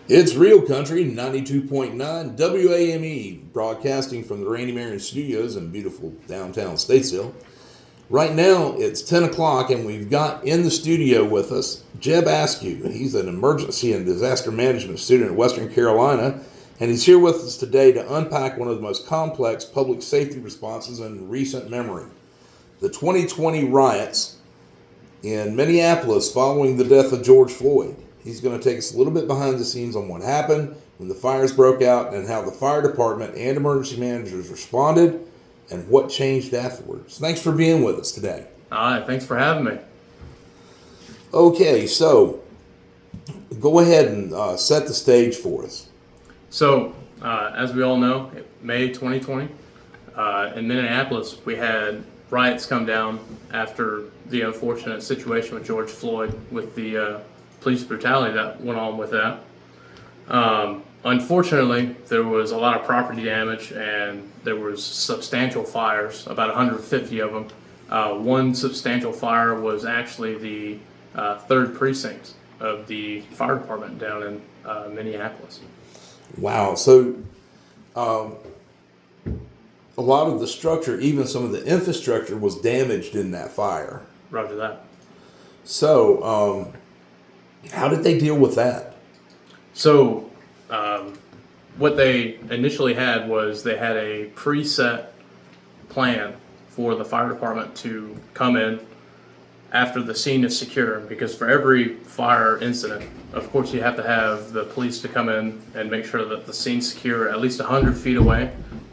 It's Real Country 92.9 WAME, broadcasting from the Randy Marion Studios in beautiful downtown Statesville. Right now, it's 10 o'clock, and we've got in the studio with us Jeb Ayscue. He's an emergency and disaster management student at Western Carolina, and he's here with us today to unpack one of the most complex public safety responses in recent memory: the 2020 riots in Minneapolis following the death of George Floyd. He's going to take us a little bit behind the scenes on what happened when the fires broke out and how the fire department and emergency managers responded and what changed afterwards. Thanks for being with us today. All right, thanks for having me. Okay, so go ahead and set the stage for us. So, as we all know, May 2020, in Minneapolis, we had riots come down after the unfortunate situation with George Floyd, with the police brutality that went on with that. Unfortunately, there was a lot of property damage and there was substantial fires, about 150 of them. One substantial fire was actually the 3rd precinct of the fire department down in Minneapolis. Wow, so a lot of the structure, even some of the infrastructure, was damaged in that fire. Roger that. So, how did they deal with that? So, what they initially had was they had a preset plan for the fire department to come in after the scene is secure, because for every fire incident, of course, you have to have the police to come in and make sure that the scene's secure at least 100 feet away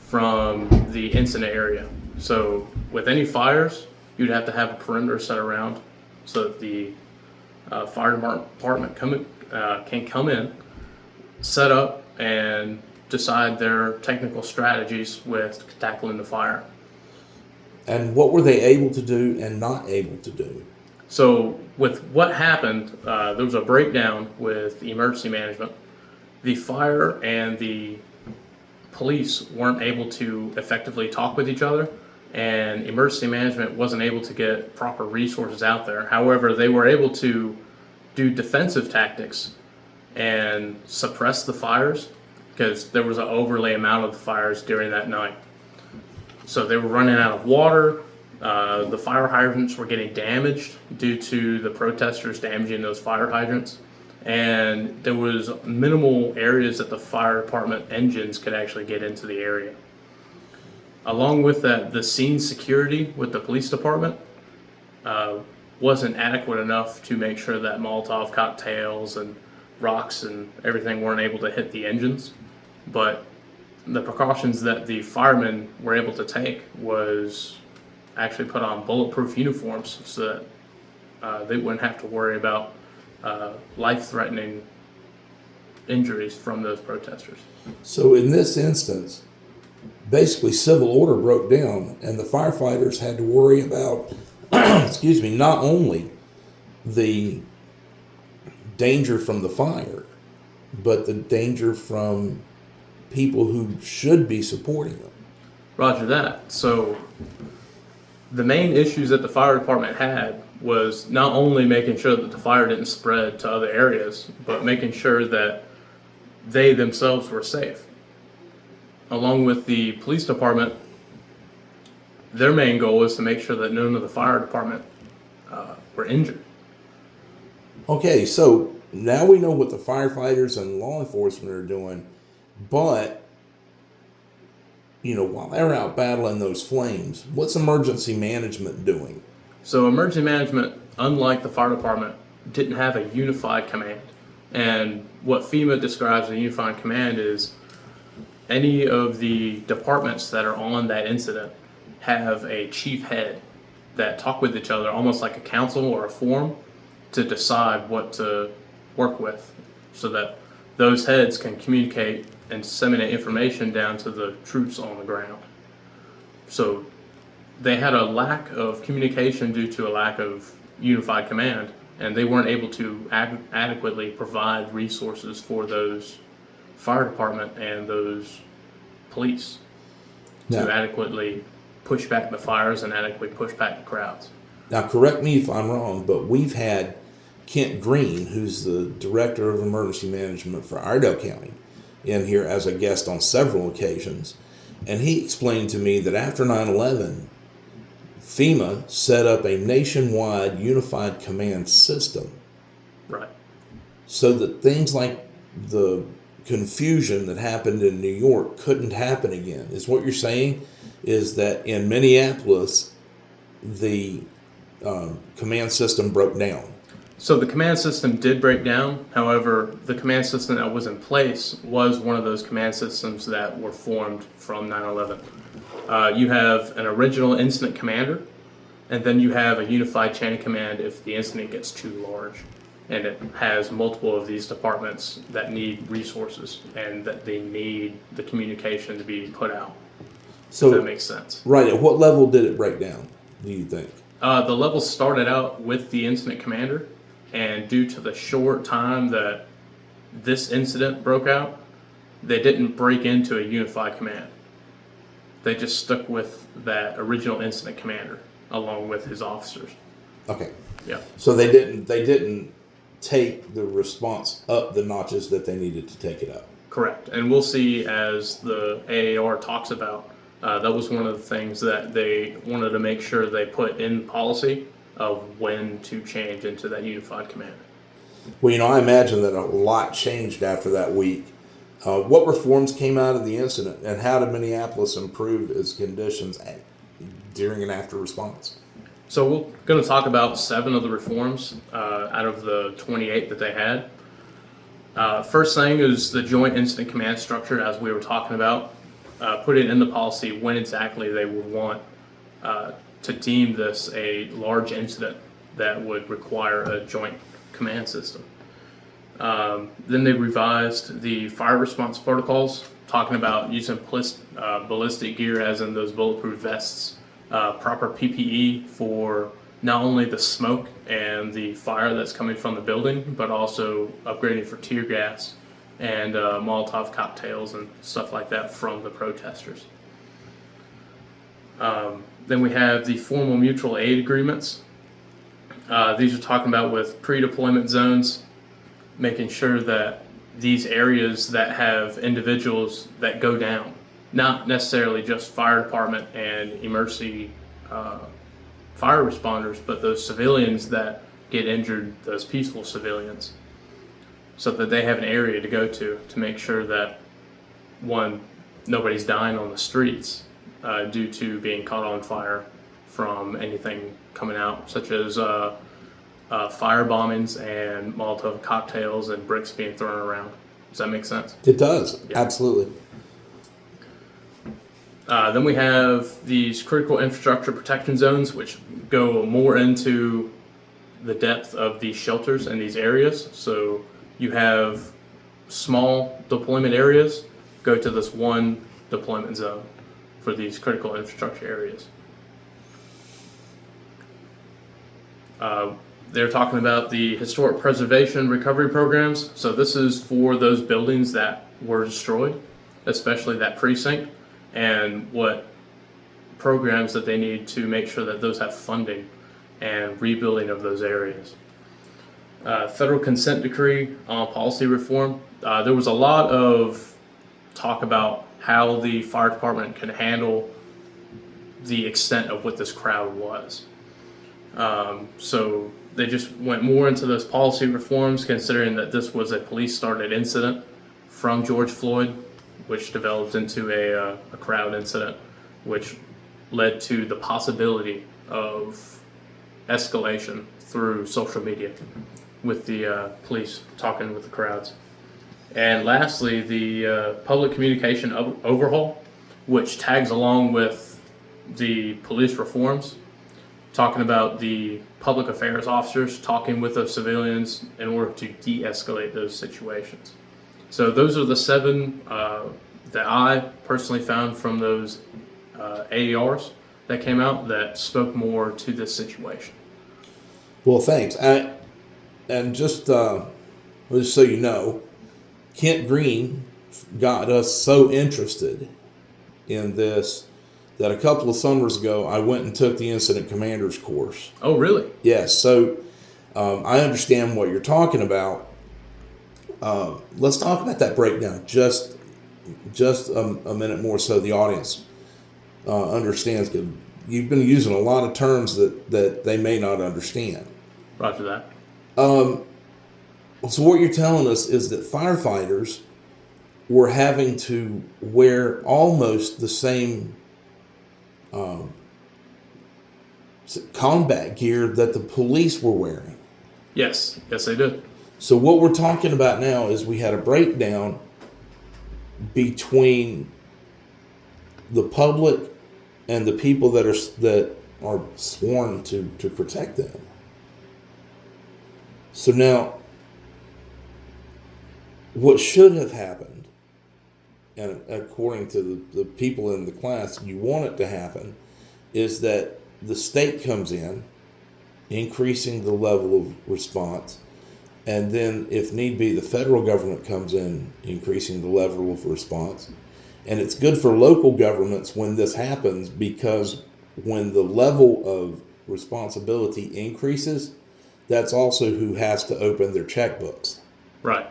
from the incident area. So with any fires, you'd have to have a perimeter set around so that the fire department can come in, set up, and decide their technical strategies with tackling the fire. And what were they able to do and not able to do? So with what happened, there was a breakdown with emergency management. The fire and the police weren't able to effectively talk with each other, and emergency management wasn't able to get proper resources out there. However, they were able to do defensive tactics and suppress the fires because there was an overlay amount of the fires during that night. So they were running out of water. The fire hydrants were getting damaged due to the protesters damaging those fire hydrants. And there was minimal areas that the fire department engines could actually get into the area. Along with that, the scene security with the police department wasn't adequate enough to make sure that Molotov cocktails and rocks and everything weren't able to hit the engines. But the precautions that the firemen were able to take was actually put on bulletproof uniforms so that they wouldn't have to worry about life-threatening injuries from those protesters. So in this instance, basically civil order broke down and the firefighters had to worry about, not only the danger from the fire, but the danger from people who should be supporting them. Roger that. So the main issues that the fire department had was not only making sure that the fire didn't spread to other areas, but making sure that they themselves were safe. Along with the police department, their main goal was to make sure that none of the fire department were injured. Okay, so now we know what the firefighters and law enforcement are doing, but while they're out battling those flames, what's emergency management doing? So emergency management, unlike the fire department, didn't have a unified command. And what FEMA describes as a unified command is any of the departments that are on that incident have a chief head that talk with each other almost like a council or a forum to decide what to work with, so that those heads can communicate and disseminate information down to the troops on the ground. So they had a lack of communication due to a lack of unified command, and they weren't able to adequately provide resources for those fire department and those police to adequately push back the fires and adequately push back the crowds. Now, correct me if I'm wrong, but we've had Kent Green, who's the Director of Emergency Management for Iredell County, in here as a guest on several occasions. And he explained to me that after 9/11, FEMA set up a nationwide unified command system. Right. So that things like the confusion that happened in New York couldn't happen again. Is what you're saying is that in Minneapolis, the command system broke down. So the command system did break down. However, the command system that was in place was one of those command systems that were formed from 9/11. You have an original incident commander, and then you have a unified chain of command if the incident gets too large. And it has multiple of these departments that need resources and that they need the communication to be put out. So if that makes sense. Right. At what level did it break down, do you think? The level started out with the incident commander, and due to the short time that this incident broke out, they didn't break into a unified command. They just stuck with that original incident commander along with his officers. Okay. Yeah. So they didn't take the response up the notches that they needed to take it up. Correct. And we'll see as the AAR talks about, that was one of the things that they wanted to make sure they put in policy of when to change into that unified command. Well, I imagine that a lot changed after that week. What reforms came out of the incident, and how did Minneapolis improve its conditions during and after response? So we're going to talk about 7 of the reforms out of the 28 that they had. First thing is the joint incident command structure, as we were talking about. Put it in the policy when exactly they would want to deem this a large incident that would require a joint command system. Then they revised the fire response protocols, talking about using ballistic gear, as in those bulletproof vests, proper PPE for not only the smoke and the fire that's coming from the building, but also upgrading for tear gas and Molotov cocktails and stuff like that from the protesters. Then we have the formal mutual aid agreements. These are talking about with pre-deployment zones, making sure that these areas that have individuals that go down, not necessarily just fire department and emergency fire responders, but those civilians that get injured, those peaceful civilians, so that they have an area to go to make sure that, one, nobody's dying on the streets due to being caught on fire from anything coming out, such as fire bombings and Molotov cocktails and bricks being thrown around. Does that make sense? It does. Yeah. Absolutely. Then we have these critical infrastructure protection zones, which go more into the depth of these shelters and these areas. So you have small deployment areas, go to this one deployment zone for these critical infrastructure areas. They're talking about the historic preservation recovery programs. So this is for those buildings that were destroyed, especially that precinct, and what programs that they need to make sure that those have funding and rebuilding of those areas. Federal consent decree on policy reform. There was a lot of talk about how the fire department can handle the extent of what this crowd was. So they just went more into those policy reforms, considering that this was a police-started incident from George Floyd, which developed into a crowd incident, which led to the possibility of escalation through social media with the police talking with the crowds. And lastly, the public communication overhaul, which tags along with the police reforms, talking about the public affairs officers talking with the civilians in order to de-escalate those situations. So those are the 7 that I personally found from those AERs that came out that spoke more to this situation. Well, thanks. And just so you know, Kent Green got us so interested in this that a couple of summers ago I went and took the incident commander's course. Oh, really? Yes. So I understand what you're talking about. Let's talk about that breakdown just a minute more so the audience understands. Cause you've been using a lot of terms that they may not understand. Roger that. So what you're telling us is that firefighters were having to wear almost the same combat gear that the police were wearing. Yes, they did. So what we're talking about now is we had a breakdown between the public and the people that are sworn to protect them. So now, what should have happened, and according to the people in the class, you want it to happen, is that the state comes in, increasing the level of response, and then, if need be, the federal government comes in, increasing the level of response. And it's good for local governments when this happens, because when the level of responsibility increases, that's also who has to open their checkbooks. Right.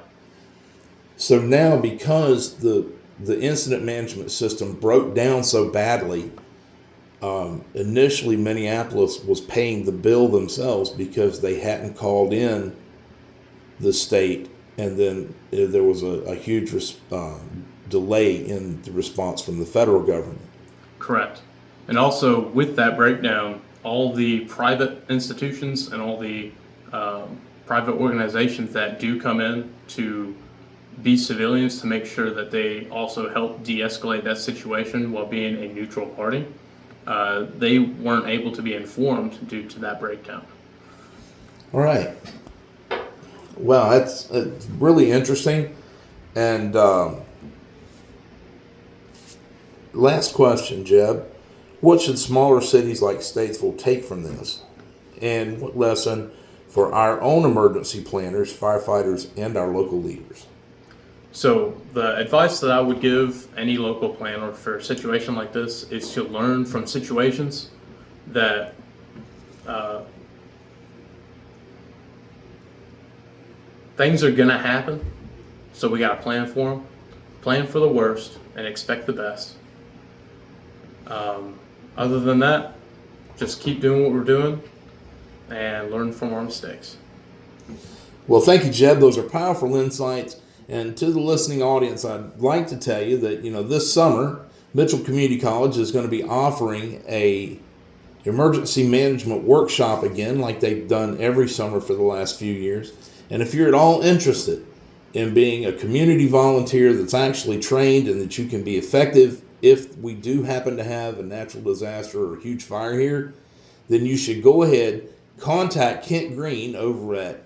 So now, because the incident management system broke down so badly, initially Minneapolis was paying the bill themselves because they hadn't called in the state, and then there was a huge delay in the response from the federal government. Correct. And also, with that breakdown, all the private institutions and all the private organizations that do come in to be civilians to make sure that they also help de-escalate that situation while being a neutral party, they weren't able to be informed due to that breakdown. All right. Wow, it's really interesting. And last question, Jeb. What should smaller cities like Statesville take from this? And what lesson for our own emergency planners, firefighters, and our local leaders? So the advice that I would give any local planner for a situation like this is to learn from situations that things are going to happen. So we got to plan for them, plan for the worst, and expect the best. Other than that, just keep doing what we're doing and learn from our mistakes. Well, thank you, Jeb. Those are powerful insights. And to the listening audience, I'd like to tell you that, this summer, Mitchell Community College is going to be offering a emergency management workshop again, like they've done every summer for the last few years. And if you're at all interested in being a community volunteer that's actually trained and that you can be effective if we do happen to have a natural disaster or a huge fire here, then you should go ahead, contact Kent Green over at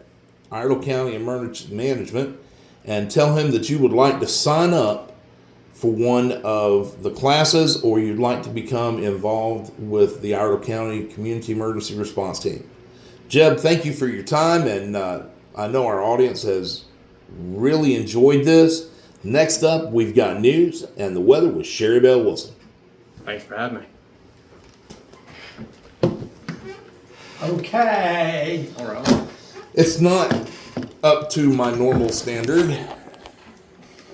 Iredell County Emergency Management and tell him that you would like to sign up for one of the classes, or you'd like to become involved with the Iredell County Community Emergency Response Team. Jeb, thank you for your time, and I know our audience has really enjoyed this. Next up, we've got news and the weather with Sherry Bell Wilson. Thanks for having me. Okay. All right. It's not up to my normal standard.